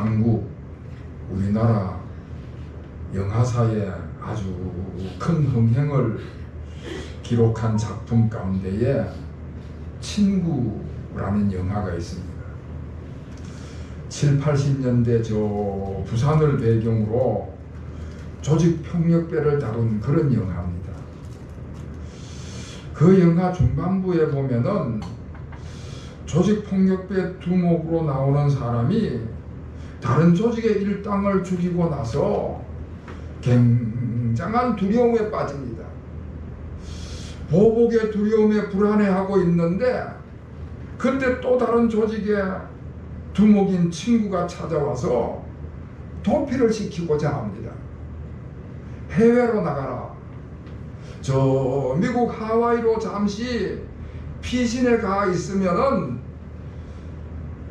한국, 우리나라 영화사에 아주 큰 흥행을 기록한 작품 가운데에 친구라는 영화가 있습니다. 7, 80년대 저 부산을 배경으로 조직폭력배를 다룬 그런 영화입니다. 그 영화 중반부에 보면은 조직폭력배 두목으로 나오는 사람이 다른 조직의 일당을 죽이고 나서 굉장한 두려움에 빠집니다. 보복의 두려움에 불안해하고 있는데 그때 또 다른 조직의 두목인 친구가 찾아와서 도피를 시키고자 합니다. 해외로 나가라. 저 미국 하와이로 잠시 피신에 가 있으면은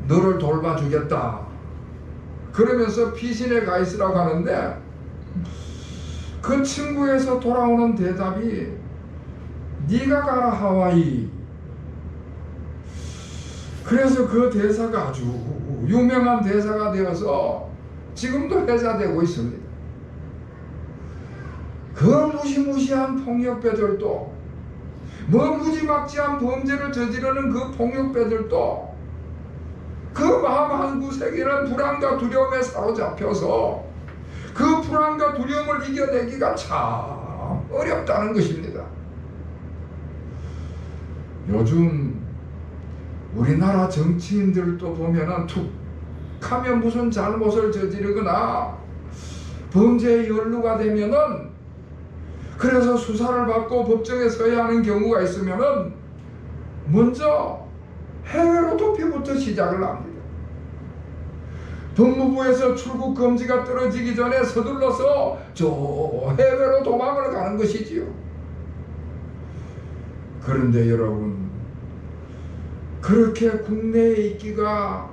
너를 돌봐주겠다. 그러면서 피신에 가 있으라고 하는데 그 친구에서 돌아오는 대답이 네가 가라 하와이. 그래서 그 대사가 아주 유명한 대사가 되어서 지금도 회자되고 있습니다. 그 무시무시한 폭력배들도 무지막지한 범죄를 저지르는 그 폭력배들도 그 마음 한구석에는 불안과 두려움에 사로잡혀서 그 불안과 두려움을 이겨내기가 참 어렵다는 것입니다. 요즘 우리나라 정치인들도 보면은 툭 하면 무슨 잘못을 저지르거나 범죄에 연루가 되면은 그래서 수사를 받고 법정에 서야 하는 경우가 있으면은 먼저 해외로 도피부터 시작을 합니다. 법무부에서 출국 금지가 떨어지기 전에 서둘러서 저 해외로 도망을 가는 것이지요. 그런데 여러분, 그렇게 국내에 있기가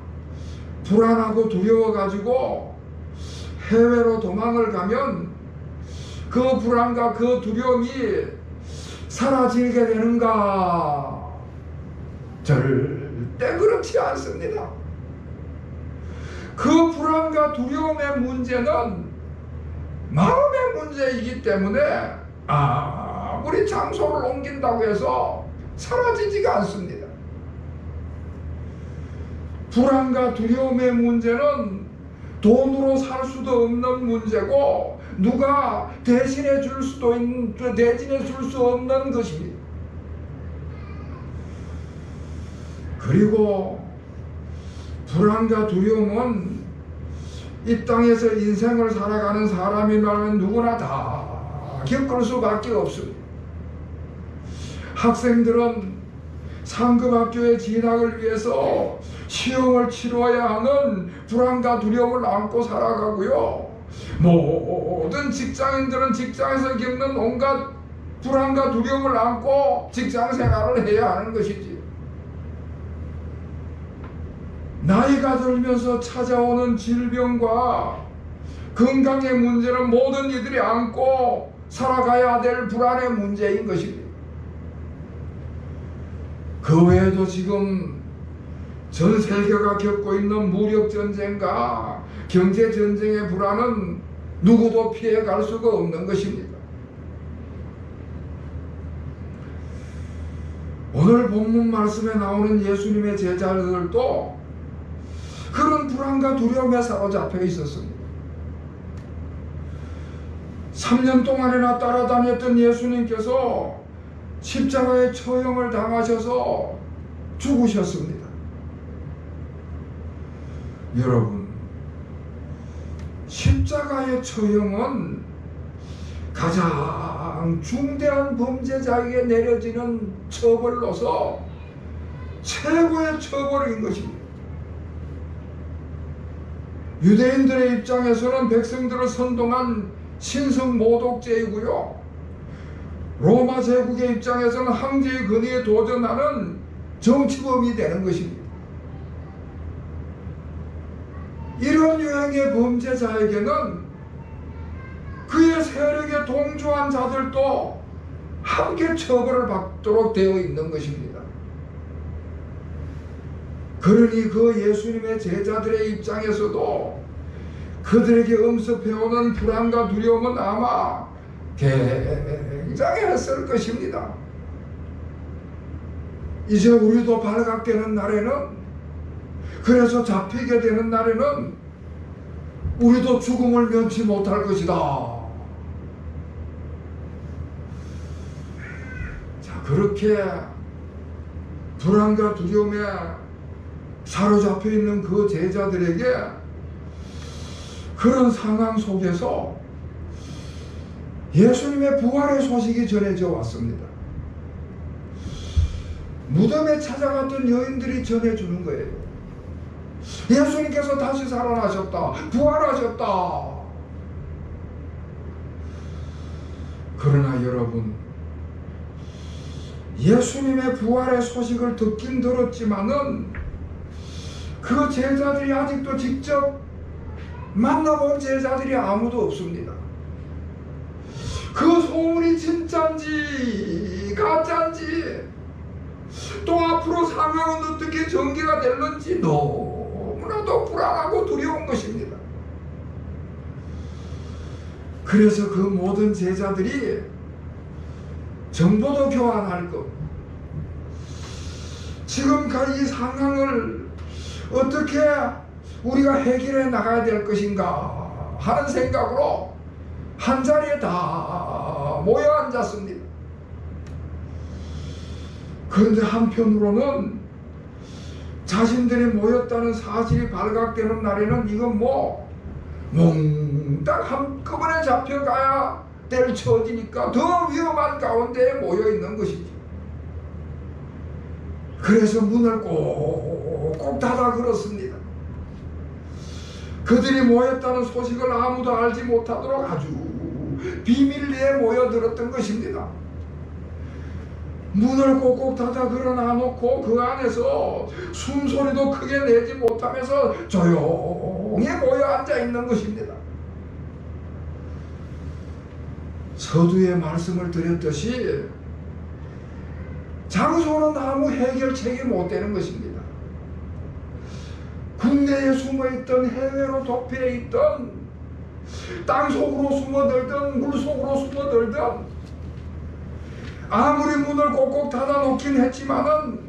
불안하고 두려워가지고 해외로 도망을 가면 그 불안과 그 두려움이 사라지게 되는가? 절대 그렇지 않습니다. 그 불안과 두려움의 문제는 마음의 문제이기 때문에 아무리 장소를 옮긴다고 해서 사라지지가 않습니다. 불안과 두려움의 문제는 돈으로 살 수도 없는 문제고 누가 대신해 줄 수 없는 것입니다. 그리고 불안과 두려움은 이 땅에서 인생을 살아가는 사람이라면 누구나 다 겪을 수밖에 없습니다. 학생들은 상급 학교에 진학을 위해서 시험을 치러야 하는 불안과 두려움을 안고 살아가고요. 모든 직장인들은 직장에서 겪는 온갖 불안과 두려움을 안고 직장 생활을 해야 하는 것이지. 나이가 들면서 찾아오는 질병과 건강의 문제는 모든 이들이 안고 살아가야 될 불안의 문제인 것입니다. 그 외에도 지금 전 세계가 겪고 있는 무력전쟁과 경제전쟁의 불안은 누구도 피해갈 수가 없는 것입니다. 오늘 본문 말씀에 나오는 예수님의 제자들도 그런 불안과 두려움에 사로잡혀 있었습니다. 3년 동안이나 따라다녔던 예수님께서 십자가의 처형을 당하셔서 죽으셨습니다. 여러분, 십자가의 처형은 가장 중대한 범죄자에게 내려지는 처벌로서 최고의 처벌인 것입니다. 유대인들의 입장에서는 백성들을 선동한 신성 모독죄이고요, 로마 제국의 입장에서는 황제의 권위에 도전하는 정치범이 되는 것입니다. 이런 유형의 범죄자에게는 그의 세력에 동조한 자들도 함께 처벌을 받도록 되어 있는 것입니다. 그러니 그 예수님의 제자들의 입장에서도 그들에게 엄습해오는 불안과 두려움은 아마 굉장했을 것입니다. 이제 우리도 발각되는 날에는, 그래서 잡히게 되는 날에는 우리도 죽음을 면치 못할 것이다. 자, 그렇게 불안과 두려움에 사로잡혀 있는 그 제자들에게 그런 상황 속에서 예수님의 부활의 소식이 전해져 왔습니다. 무덤에 찾아갔던 여인들이 전해주는 거예요. 예수님께서 다시 살아나셨다, 부활하셨다. 그러나 여러분, 예수님의 부활의 소식을 듣긴 들었지만은 그 제자들이 아직도 직접 만나본 제자들이 아무도 없습니다. 그 소문이 진짜인지 가짜인지, 또 앞으로 상황은 어떻게 전개가 될는지 너무나도 불안하고 두려운 것입니다. 그래서 그 모든 제자들이 정보도 교환할 것, 지금까지 이 상황을 어떻게 우리가 해결해 나가야 될 것인가 하는 생각으로 한자리에 다 모여 앉았습니다. 그런데 한편으로는 자신들이 모였다는 사실이 발각되는 날에는 이건 몽땅 한꺼번에 잡혀가야 될 처지니까 더 위험한 가운데에 모여 있는 것이지. 그래서 문을 꼭꼭 닫아 걸었습니다. 그들이 모였다는 소식을 아무도 알지 못하도록 아주 비밀리에 모여들었던 것입니다. 문을 꼭꼭 닫아 걸어놔놓고 그 안에서 숨소리도 크게 내지 못하면서 조용히 모여 앉아 있는 것입니다. 서두에 말씀을 드렸듯이 장소는 아무 해결책이 못 되는 것입니다. 국내에 숨어있던, 해외로 도피해있던, 땅속으로 숨어들던, 물속으로 숨어들던, 아무리 문을 꼭꼭 닫아놓긴 했지만은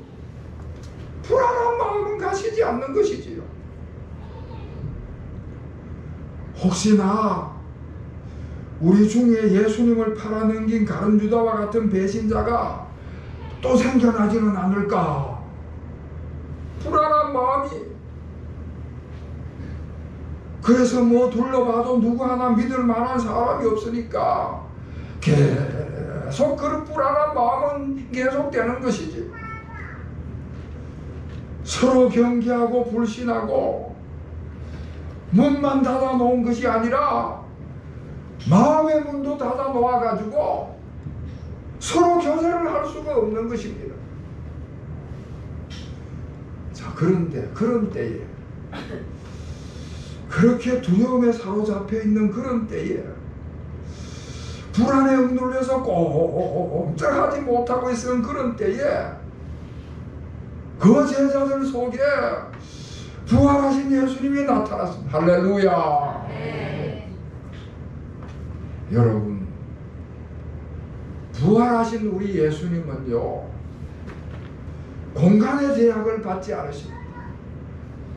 불안한 마음은 가시지 않는 것이지요. 혹시나 우리 중에 예수님을 팔아넘긴 가룟유다와 같은 배신자가 또 생겨나지는 않을까, 불안한 마음이. 그래서 둘러봐도 누구 하나 믿을 만한 사람이 없으니까 계속 그런 불안한 마음은 계속되는 것이지. 서로 경계하고 불신하고 문만 닫아 놓은 것이 아니라 마음의 문도 닫아 놓아 가지고 서로 교제를 할 수가 없는 것입니다. 자, 그런 때에, 그렇게 두려움에 사로잡혀 있는 그런 때에, 불안에 억눌려서 꼼짝하지 못하고 있는 그런 때에 그 제자들 속에 부활하신 예수님이 나타났습니다. 할렐루야. 네. 여러분, 부활하신 우리 예수님은요, 공간의 제약을 받지 않으십니다.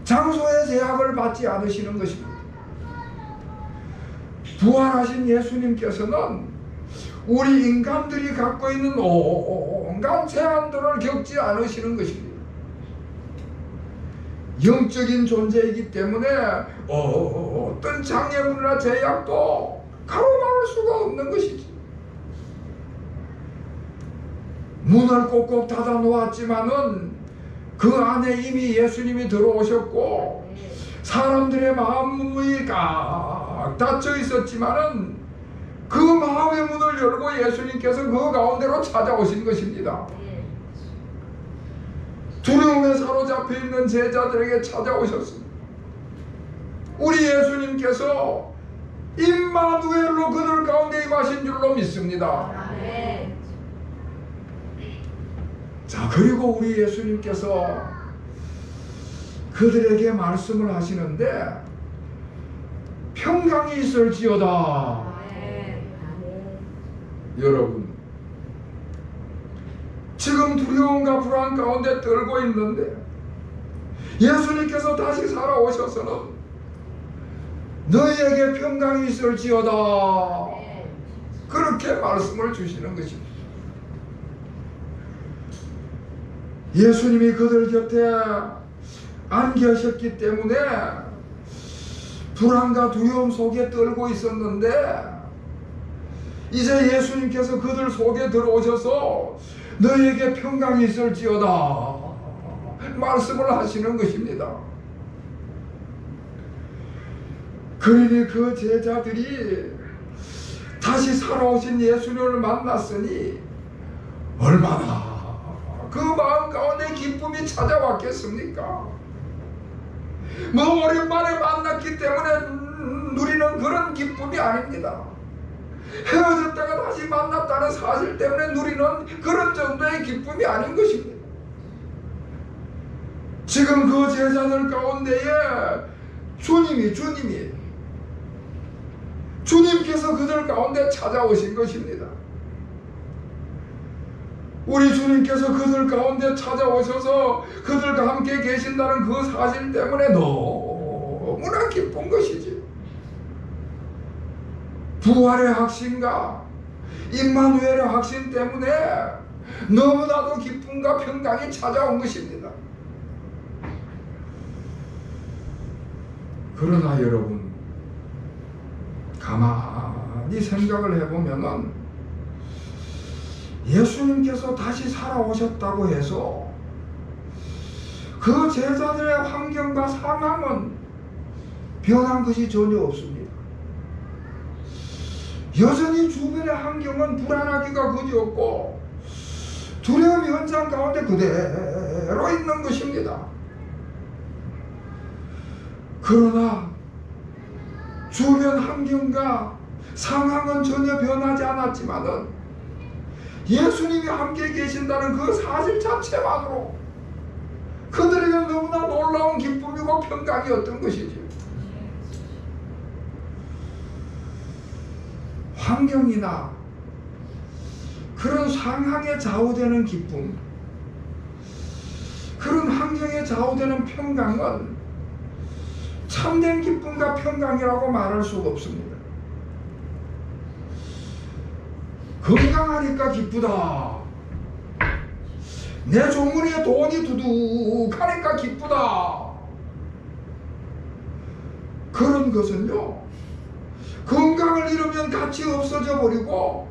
장소의 제약을 받지 않으시는 것입니다. 부활하신 예수님께서는 우리 인간들이 갖고 있는 온갖 제한들을 겪지 않으시는 것입니다. 영적인 존재이기 때문에 어떤 장애물이나 제약도 가로막을 수가 없는 것이지. 문을 꼭꼭 닫아 놓았지만은 그 안에 이미 예수님이 들어오셨고 사람들의 마음문이 꽉 닫혀 있었지만은 그 마음의 문을 열고 예수님께서 그 가운데로 찾아오신 것입니다. 두려움에 사로잡혀 있는 제자들에게 찾아오셨습니다. 우리 예수님께서 임마누엘로 그들 가운데 임하신 줄로 믿습니다. 자, 그리고 우리 예수님께서 그들에게 말씀을 하시는데 평강이 있을지어다. 여러분, 지금 두려움과 불안 가운데 떨고 있는데 예수님께서 다시 살아오셔서는 너희에게 평강이 있을지어다, 그렇게 말씀을 주시는 것입니다. 예수님이 그들 곁에 안 계셨기 때문에 불안과 두려움 속에 떨고 있었는데 이제 예수님께서 그들 속에 들어오셔서 너희에게 평강이 있을지어다 말씀을 하시는 것입니다. 그러니 그 제자들이 다시 살아오신 예수님을 만났으니 얼마나 그 마음 가운데 기쁨이 찾아왔겠습니까? 뭐 오랜만에 만났기 때문에 누리는 그런 기쁨이 아닙니다. 헤어졌다가 다시 만났다는 사실 때문에 누리는 그런 정도의 기쁨이 아닌 것입니다. 지금 그 제자들 가운데에 주님께서 그들 가운데 찾아오신 것입니다. 우리 주님께서 그들 가운데 찾아오셔서 그들과 함께 계신다는 그 사실 때문에 너무나 기쁜 것이지. 부활의 확신과 임마누엘의 확신 때문에 너무나도 기쁨과 평강이 찾아온 것입니다. 그러나 여러분, 가만히 생각을 해보면은 예수님께서 다시 살아오셨다고 해서 그 제자들의 환경과 상황은 변한 것이 전혀 없습니다. 여전히 주변의 환경은 불안하기가 그지없고 두려움 현상 가운데 그대로 있는 것입니다. 그러나 주변 환경과 상황은 전혀 변하지 않았지만은 예수님이 함께 계신다는 그 사실 자체만으로 그들에게 너무나 놀라운 기쁨이고 평강이었던 것이지. 환경이나 그런 상황에 좌우되는 기쁨, 그런 환경에 좌우되는 평강은 참된 기쁨과 평강이라고 말할 수가 없습니다. 건강하니까 기쁘다, 내 조문에 돈이 두둑하니까 기쁘다, 그런 것은요, 건강을 잃으면 같이 없어져 버리고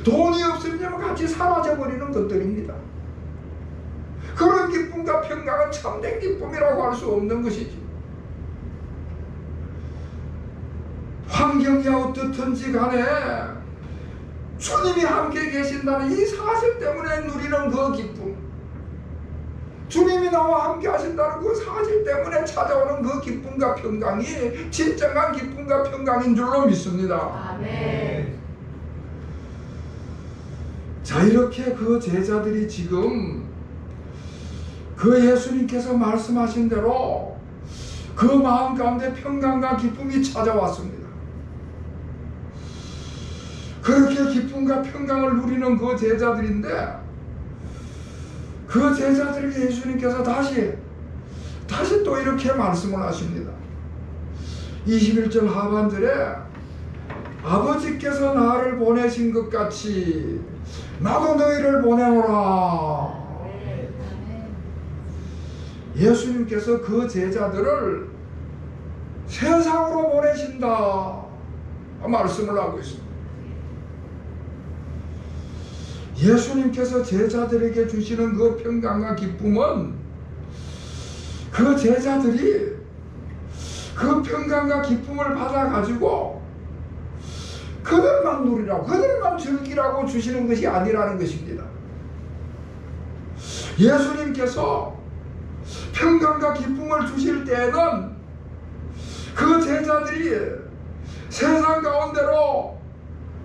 돈이 없으면 같이 사라져 버리는 것들입니다. 그런 기쁨과 평강은 참된 기쁨이라고 할 수 없는 것이지. 환경이 어떻든지 간에 주님이 함께 계신다는 이 사실 때문에 누리는 그 기쁨, 주님이 나와 함께 하신다는 그 사실 때문에 찾아오는 그 기쁨과 평강이 진정한 기쁨과 평강인 줄로 믿습니다. 아멘. 자, 이렇게 그 제자들이 지금 그 예수님께서 말씀하신 대로 그 마음 가운데 평강과 기쁨이 찾아왔습니다. 그렇게 기쁨과 평강을 누리는 그 제자들인데, 그 제자들에게 예수님께서 다시 또 이렇게 말씀을 하십니다. 21절 하반절에 아버지께서 나를 보내신 것 같이 나도 너희를 보내노라. 예수님께서 그 제자들을 세상으로 보내신다 말씀을 하고 있습니다. 예수님께서 제자들에게 주시는 그 평강과 기쁨은 그 제자들이 그 평강과 기쁨을 받아가지고 그들만 누리라고, 그들만 즐기라고 주시는 것이 아니라는 것입니다. 예수님께서 평강과 기쁨을 주실 때에는 그 제자들이 세상 가운데로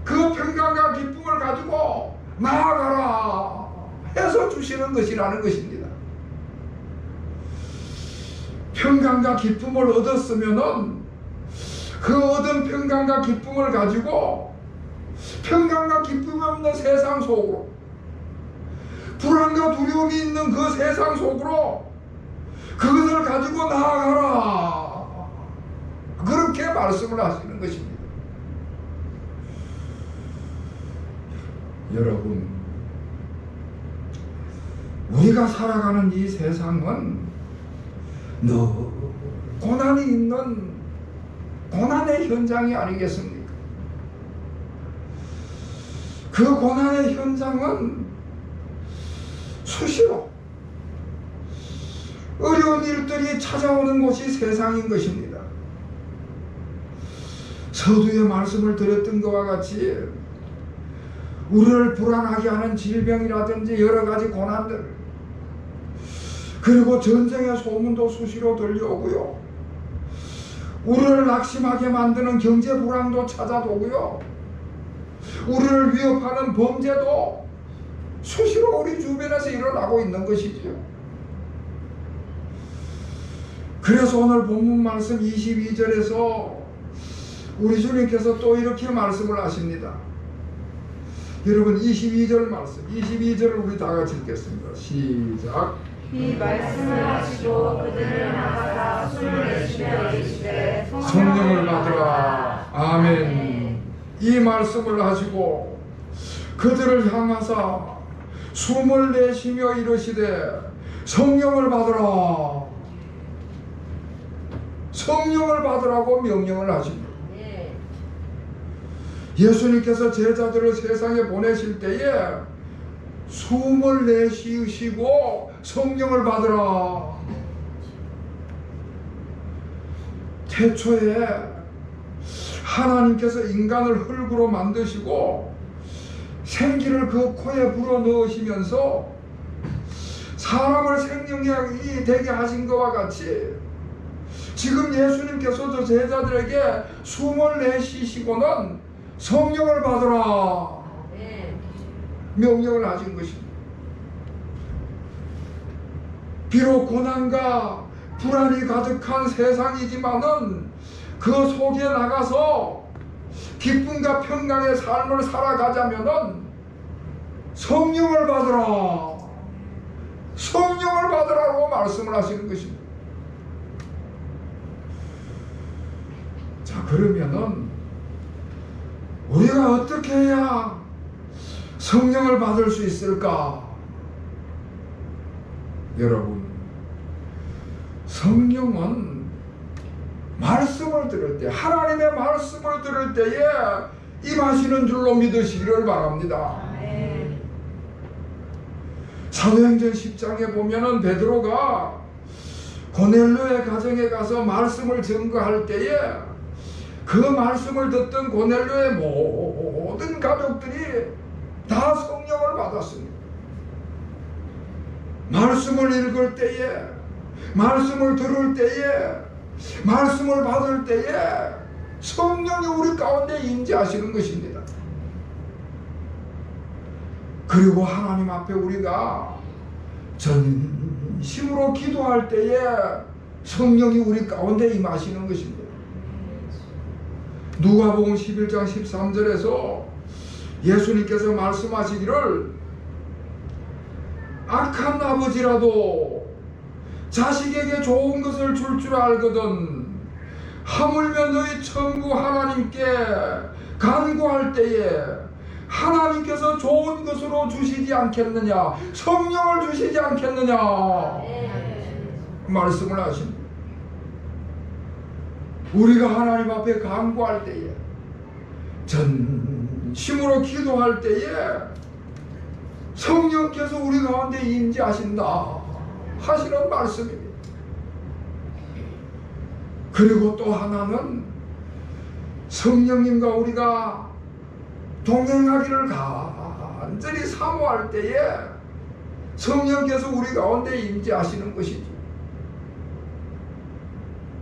그 평강과 기쁨을 가지고 나아가라 해서 주시는 것이라는 것입니다. 평강과 기쁨을 얻었으면은 그 얻은 평강과 기쁨을 가지고 평강과 기쁨이 없는 세상 속으로, 불안과 두려움이 있는 그 세상 속으로 그것을 가지고 나아가라, 그렇게 말씀을 하시는 것입니다. 여러분, 우리가 살아가는 이 세상은 너 고난이 있는 고난의 현장이 아니겠습니까? 그 고난의 현장은 수시로 어려운 일들이 찾아오는 곳이 세상인 것입니다. 서두에 말씀을 드렸던 것과 같이 우리를 불안하게 하는 질병이라든지 여러 가지 고난들, 그리고 전쟁의 소문도 수시로 들려오고요, 우리를 낙심하게 만드는 경제 불안도 찾아오고요, 우리를 위협하는 범죄도 수시로 우리 주변에서 일어나고 있는 것이지요. 그래서 오늘 본문 말씀 22절에서 우리 주님께서 또 이렇게 말씀을 하십니다. 여러분, 22절 말씀, 22절을 우리 다 같이 읽겠습니다. 시작. 이 말씀을 하시고 그들을 나가라 숨을 내쉬며 이르시되 성령을 받으라. 아멘. 이 말씀을 하시고 그들을 향하사 숨을 내쉬며 이르시되 성령을 받으라. 성령을 받으라고 명령을 하십니다. 예수님께서 제자들을 세상에 보내실 때에 숨을 내쉬시고 성령을 받으라. 태초에 하나님께서 인간을 흙으로 만드시고 생기를 그 코에 불어 넣으시면서 사람을 생명이 되게 하신 것과 같이 지금 예수님께서도 제자들에게 숨을 내쉬시고는 성령을 받으라 명령을 하신 것입니다. 비록 고난과 불안이 가득한 세상이지만은 그 속에 나가서 기쁨과 평강의 삶을 살아가자면은 성령을 받으라, 성령을 받으라고 말씀을 하시는 것입니다. 자, 그러면은 우리가 어떻게 해야 성령을 받을 수 있을까? 여러분, 성령은 말씀을 들을 때, 하나님의 말씀을 들을 때에 임하시는 줄로 믿으시기를 바랍니다. 사도행전 10장에 보면은 베드로가 고넬료의 가정에 가서 말씀을 증거할 때에 그 말씀을 듣던 고넬료의 모든 가족들이 다 성령을 받았습니다. 말씀을 읽을 때에, 말씀을 들을 때에, 말씀을 받을 때에 성령이 우리 가운데 임재하시는 것입니다. 그리고 하나님 앞에 우리가 전심으로 기도할 때에 성령이 우리 가운데 임하시는 것입니다. 누가복음 11장 13절에서 예수님께서 말씀하시기를 악한 아버지라도 자식에게 좋은 것을 줄 줄 알거든 하물며 너희 천부 하나님께 간구할 때에 하나님께서 좋은 것으로 주시지 않겠느냐, 성령을 주시지 않겠느냐 말씀을 하십니다. 우리가 하나님 앞에 간구할 때에, 전심으로 기도할 때에 성령께서 우리 가운데 임재하신다 하시는 말씀입니다. 그리고 또 하나는 성령님과 우리가 동행하기를 간절히 사모할 때에 성령께서 우리 가운데 임재하시는 것이죠.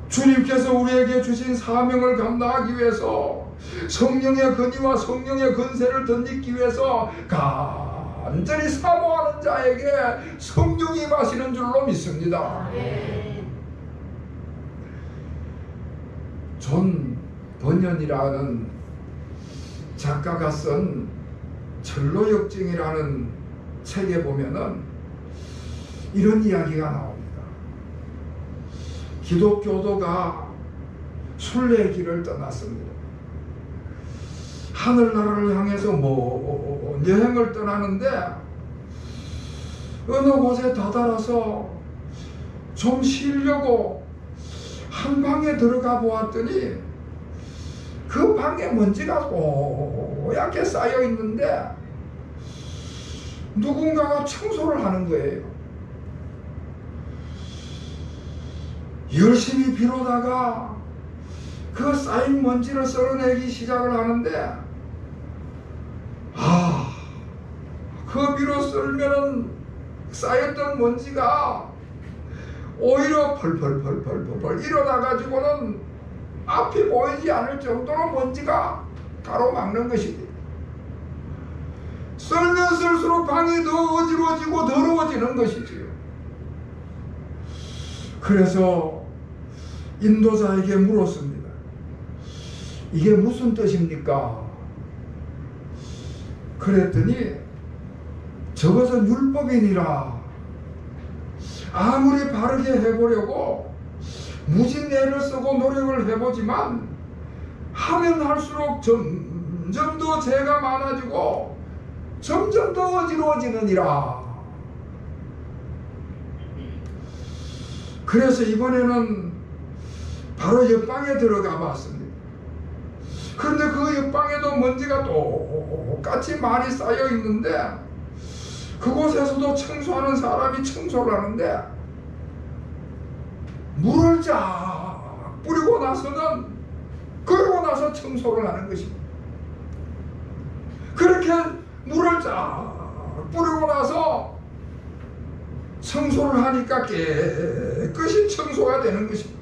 주님께서 우리에게 주신 사명을 감당하기 위해서 성령의 권위와 성령의 권세를 덧입기 위해서 간절히 사모하는 자에게 성령이 임하시는 줄로 믿습니다. 존 번연이라는 작가가 쓴 철로역정이라는 책에 보면은 이런 이야기가 나옵니다. 기독교도가 순례의 길을 떠났습니다. 하늘나라를 향해서 여행을 떠나는데 어느 곳에 다다라서 좀 쉬려고 한 방에 들어가 보았더니 그 방에 먼지가 뽀얗게 쌓여 있는데 누군가가 청소를 하는 거예요. 열심히 비로다가 그 쌓인 먼지를 썰어내기 시작을 하는데 그 비로 썰면은 쌓였던 먼지가 오히려 펄펄 일어나 가지고는 앞이 보이지 않을 정도로 먼지가 가로막는 것입니다. 썰면 썰수록 방이 더 어지러워지고 더러워지는 것이지요. 그래서 인도자에게 물었습니다. 이게 무슨 뜻입니까? 그랬더니 저것은 율법이니라. 아무리 바르게 해보려고 무진애를 쓰고 노력을 해보지만 하면 할수록 점점 더 죄가 많아지고 점점 더 어지러워지느니라. 그래서 이번에는 바로 옆방에 들어가 봤습니다. 그런데 그 옆방에도 먼지가 똑같이 많이 쌓여 있는데 그곳에서도 청소하는 사람이 청소를 하는데 물을 쫙 뿌리고 나서는 그러고 나서 청소를 하는 것입니다. 그렇게 물을 쫙 뿌리고 나서 청소를 하니까 깨끗이 청소가 되는 것입니다.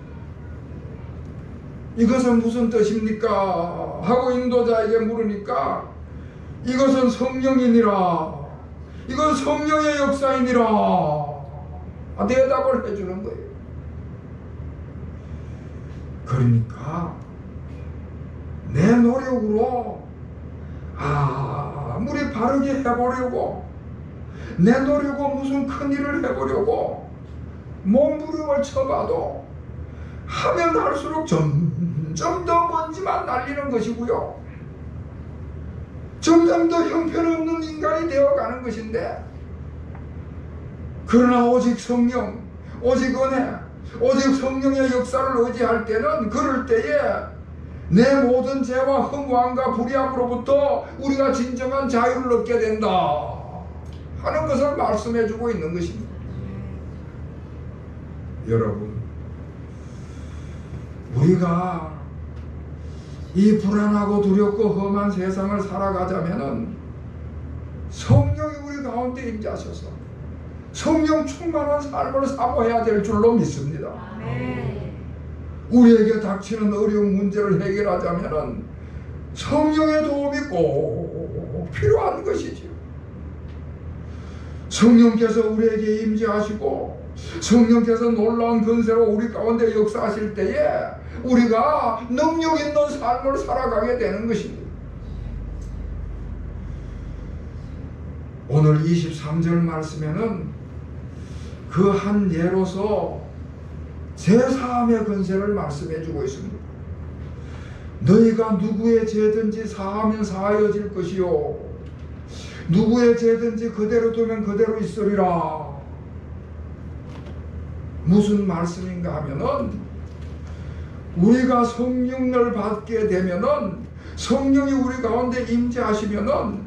이것은 무슨 뜻입니까? 하고 인도자에게 물으니까 이것은 성령이니라. 이건 성령의 역사이니라. 대답을 해주는 거예요. 그러니까 내 노력으로 아무리 바르게 해보려고 내 노력으로 무슨 큰일을 해보려고 몸부림을 쳐봐도 하면 할수록 점점 더 먼지만 날리는 것이고요. 점점 더 형편없는 인간이 되어가는 것인데 그러나 오직 성령, 오직 은혜, 오직 성령의 역사를 의지할 때는 그럴 때에 내 모든 죄와 허무함과 불의함으로부터 우리가 진정한 자유를 얻게 된다 하는 것을 말씀해주고 있는 것입니다. 여러분, 우리가 이 불안하고 두렵고 험한 세상을 살아가자면은 성령이 우리 가운데 임재하셔서 성령 충만한 삶을 사모해야 될 줄로 믿습니다. 아멘. 우리에게 닥치는 어려운 문제를 해결하자면은 성령의 도움이 꼭 필요한 것이지요. 성령께서 우리에게 임재하시고 성령께서 놀라운 권세로 우리 가운데 역사하실 때에 우리가 능력 있는 삶을 살아가게 되는 것입니다. 오늘 23절 말씀에는 그 한 예로서 제사함의 권세를 말씀해 주고 있습니다. 너희가 누구의 죄든지 사하면 사하여질 것이요 누구의 죄든지 그대로 두면 그대로 있으리라. 무슨 말씀인가 하면은 우리가 성령을 받게 되면은 성령이 우리 가운데 임재하시면은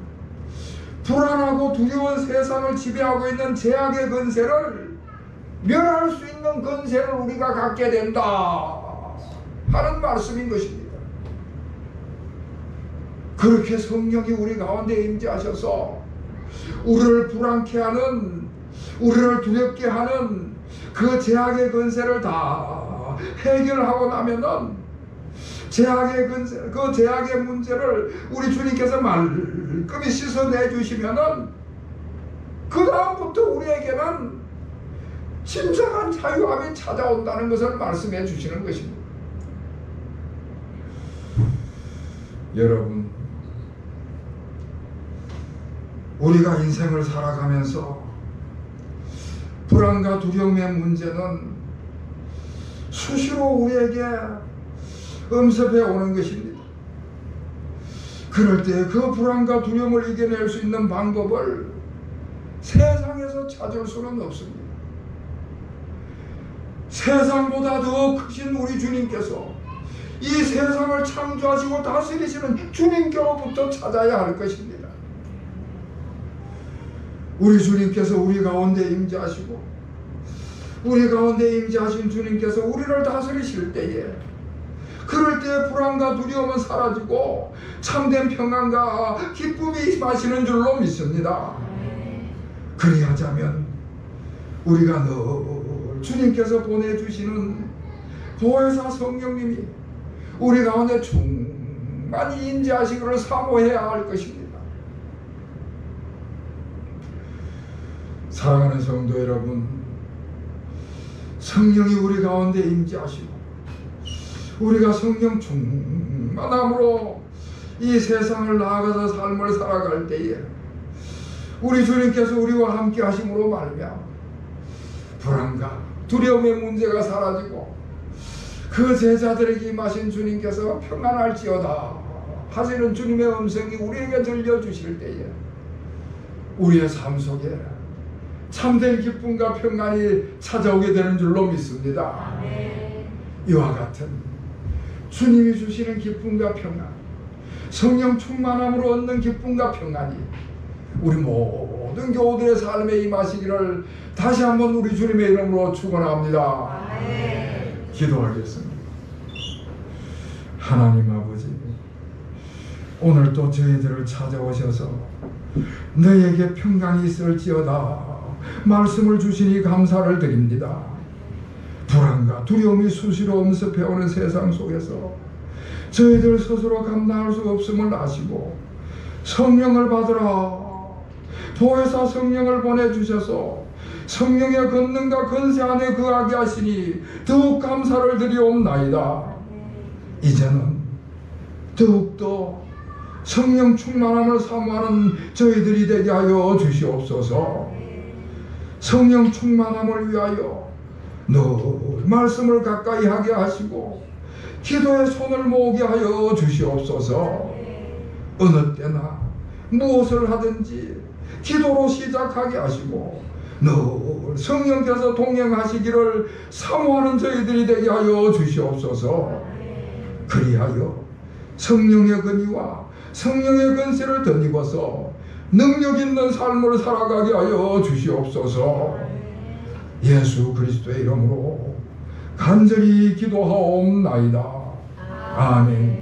불안하고 두려운 세상을 지배하고 있는 죄악의 권세를 멸할 수 있는 권세를 우리가 갖게 된다 하는 말씀인 것입니다. 그렇게 성령이 우리 가운데 임재하셔서 우리를 불안케 하는 우리를 두렵게 하는 그 죄악의 권세를 다 해결하고 나면은 죄악의 권세, 그 죄악의 문제를 우리 주님께서 말끔히 씻어내 주시면은 그 다음부터 우리에게는 진정한 자유함이 찾아온다는 것을 말씀해 주시는 것입니다. 여러분, 우리가 인생을 살아가면서 불안과 두려움의 문제는 수시로 우리에게 엄습해 오는 것입니다. 그럴 때 그 불안과 두려움을 이겨낼 수 있는 방법을 세상에서 찾을 수는 없습니다. 세상보다 더 크신 우리 주님께서 이 세상을 창조하시고 다스리시는 주님께로부터 찾아야 할 것입니다. 우리 주님께서 우리 가운데 임재하시고 우리 가운데 임재하신 주님께서 우리를 다스리실 때에 그럴 때 불안과 두려움은 사라지고 참된 평안과 기쁨이 임하시는 줄로 믿습니다. 그리하자면 우리가 늘 주님께서 보내주시는 보혜사 성령님이 우리 가운데 충만히 임재하시기를 사모해야 할 것입니다. 사랑하는 성도 여러분, 성령이 우리 가운데 임재하시고 우리가 성령 충만함으로 이 세상을 나아가서 삶을 살아갈 때에 우리 주님께서 우리와 함께 하심으로 말미암아 불안과 두려움의 문제가 사라지고 그 제자들에게 임하신 주님께서 평안할지어다 하시는 주님의 음성이 우리에게 들려주실 때에 우리의 삶 속에 참된 기쁨과 평안이 찾아오게 되는 줄로 믿습니다. 이와 같은 주님이 주시는 기쁨과 평안, 성령 충만함으로 얻는 기쁨과 평안이 우리 모든 교우들의 삶에 임하시기를 다시 한번 우리 주님의 이름으로 축원합니다. 기도하겠습니다. 하나님 아버지, 오늘 또 저희들을 찾아오셔서 너에게 평강이 있을지어다 말씀을 주시니 감사를 드립니다. 불안과 두려움이 수시로 엄습해오는 세상 속에서 저희들 스스로 감당할 수 없음을 아시고 성령을 받으라 보혜사 성령을 보내주셔서 성령의 권능과 권세 안에 거하게 하시니 더욱 감사를 드리옵나이다. 이제는 더욱더 성령 충만함을 사모하는 저희들이 되게 하여 주시옵소서. 성령 충만함을 위하여 늘 말씀을 가까이 하게 하시고 기도의 손을 모으게 하여 주시옵소서. 어느 때나 무엇을 하든지 기도로 시작하게 하시고 늘 성령께서 동행하시기를 사모하는 저희들이 되게 하여 주시옵소서. 그리하여 성령의 권위와 성령의 권세를 덧입어서 능력 있는 삶을 살아가게 하여 주시옵소서. 예수 그리스도의 이름으로 간절히 기도하옵나이다. 아멘.